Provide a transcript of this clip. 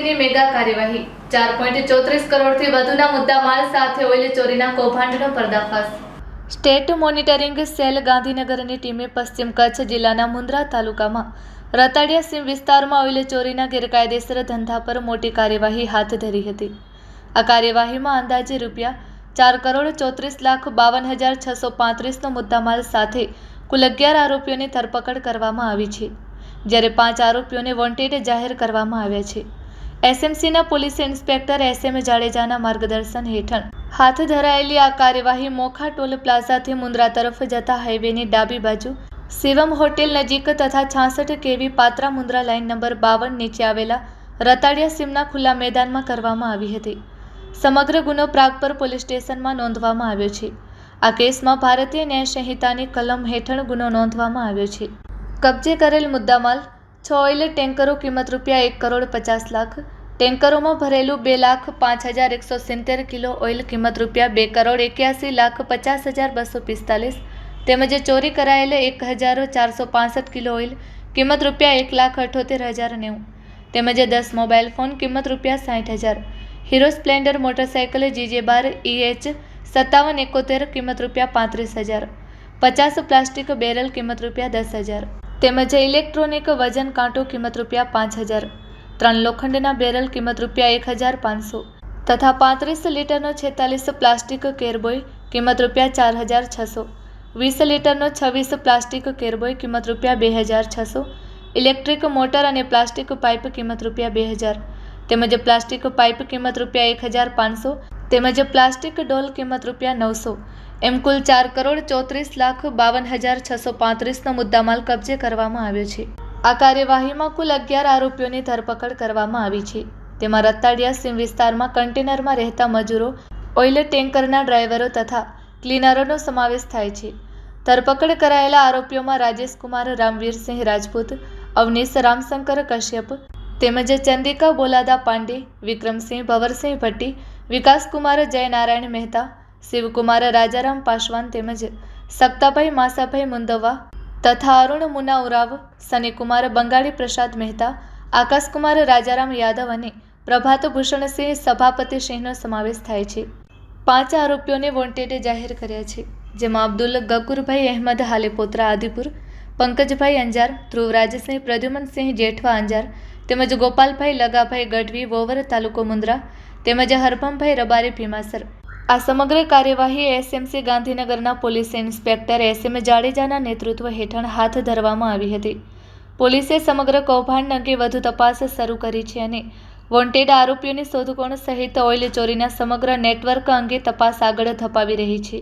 એસીબીની mega કાર્યવાહી 4.34 કરોડથી વધુના મુદ્દામાલ સાથે ઓઇલ ચોરીના કૌભાંડનો પર્દાફાશ। સ્ટેટ મોનિટરિંગ સેલ ગાંધીનગરની ટીમે પશ્ચિમ કચ્છ જિલ્લાના મુન્દ્રા તાલુકામાં રતાડિયા સીમ વિસ્તારમાં ઓઇલ ચોરીના ગેરકાયદેસર ધંધા પર મોટી કાર્યવાહી હાથ ધરી હતી। આ કાર્યવાહીમાં અંદાજે ₹4,34,52,635નો મુદ્દામાલ સાથે કુલ 11 આરોપીઓની ધરપકડ કરવામાં આવી છે, જ્યારે 5 આરોપીઓને વોન્ટેડ જાહેર કરવામાં આવ્યા છે। એસએમસીના પોલીસ ઇન્સ્પેક્ટર SM જાડેજાના માર્ગદર્શન હેઠળ હાથ ધરાયેલી આ કાર્યવાહી મોખા ટોલ પ્લાઝાથી મુન્દ્રા તરફ જતા હાઈવેની ડાબી બાજુ શિવમ હોટેલ નજીક તથા 66 kV પાત્રા મુન્દ્રા લાઇન નંબર 52 નીચે આવેલા રતાડિયા સીમના ખુલ્લા મેદાનમાં કરવામાં આવી હતી। સમગ્ર ગુનો પ્રાગપર પોલીસ સ્ટેશનમાં નોંધવામાં આવ્યો છે। આ કેસમાં ભારતીય ન્યાય સંહિતાની કલમ હેઠળ ગુનો નોંધવામાં આવ્યો છે। કબજે કરેલ મુદ્દામાલ 6 ઓઇલ ટેન્કરો, કિંમત ₹1,50,00,000, ટેન્કરોમાં ભરેલું 2,05,170 કિલો ઓઇલ, કિંમત ₹2,81,50,245, તેમજ ચોરી કરાયેલ 1,465 કિલો ઓઇલ, કિંમત ₹1,78,090, તેમજ 10 મોબાઈલ ફોન, કિંમત ₹60,000, hero Splendor motorcycle GJ12 EH 5771, કિંમત ₹35,000, 50 પ્લાસ્ટિક બેરલ, કિંમત ₹10,000, તેમજ ઇલેક્ટ્રોનિક વજન કાંટો, કિંમત ₹5,000, 3 લોખંડના બેરલ, કિંમત ₹1,500 તથા 35 લીટરનો 46 પ્લાસ્ટિક કેરબોય, કિંમત ₹4,600, 20 લીટરનો 26 પ્લાસ્ટિક કેરબોય, કિંમત ₹2,600, ઇલેક્ટ્રિક મોટર અને પ્લાસ્ટિક પાઇપ, કિંમત ₹2,000, તેમજ પ્લાસ્ટિક પાઇપ, કિંમત ₹1,500, તેમજ પ્લાસ્ટિક ડોલ, કિંમત ₹900, એમ કુલ 4,34,52,635નો મુદ્દામાલ કબજે કરવામાં આવ્યો છે। આ કાર્યવાહીમાં કુલ 11 આરોપીઓની ધરપકડ કરવામાં આવી છે। તેમાં રતાડિયા સીમ વિસ્તારમાં કન્ટેનરમાં રહેતા મજૂરો, ઓઇલ ટેન્કરના ડ્રાઈવરો તથા ક્લીનરોનો સમાવેશ થાય છે। ધરપકડ કરાયેલા આરોપીઓમાં રાજેશ કુમાર રામવીરસિંહ રાજપૂત, અવનીશ રામશંકર કશ્યપ, તેમજ ચંદિકા બોલાદા પાંડે, વિક્રમસિંહ ભવરસિંહ ભટ્ટી, વિકાસકુમાર જયનારાયણ મહેતા, શિવકુમાર રાજારામ પાસવાન, તેમજ સક્તાભાઈ માસાભાઈ મુંદવા તથા અરુણ મુના ઉરાવ, સનીકુમાર બંગાળી પ્રસાદ મહેતા, આકાશકુમાર રાજારામ યાદવ અને પ્રભાત ભૂષણસિંહ સભાપતિસિંહનો સમાવેશ થાય છે। 5 આરોપીઓને વોન્ટેડ જાહેર કર્યા છે, જેમાં અબ્દુલ ગફુરભાઈ અહેમદ હાલેપોત્રા આદિપુર, પંકજભાઈ અંજાર, ધ્રુવરાજસિંહ પ્રદ્યુમનસિંહ જેઠવા અંજાર, તેમજ ગોપાલભાઈ લગાભાઈ ગઢવી વોવર તાલુકો મુન્દ્રા, તેમજ હરભમભાઈ રબારી ભીમાસર। આ સમગ્ર કાર્યવાહી એસએમસી ગાંધીનગરના પોલીસ ઇન્સ્પેક્ટર SM જાડેજાના નેતૃત્વ હેઠળ હાથ ધરવામાં આવી હતી। પોલીસે સમગ્ર કૌભાંડ અંગે વધુ તપાસ શરૂ કરી છે અને વોન્ટેડ આરોપીઓની શોધખોળ સહિત ઓઇલ ચોરીના સમગ્ર નેટવર્ક અંગે તપાસ આગળ ધપાવી રહી છે।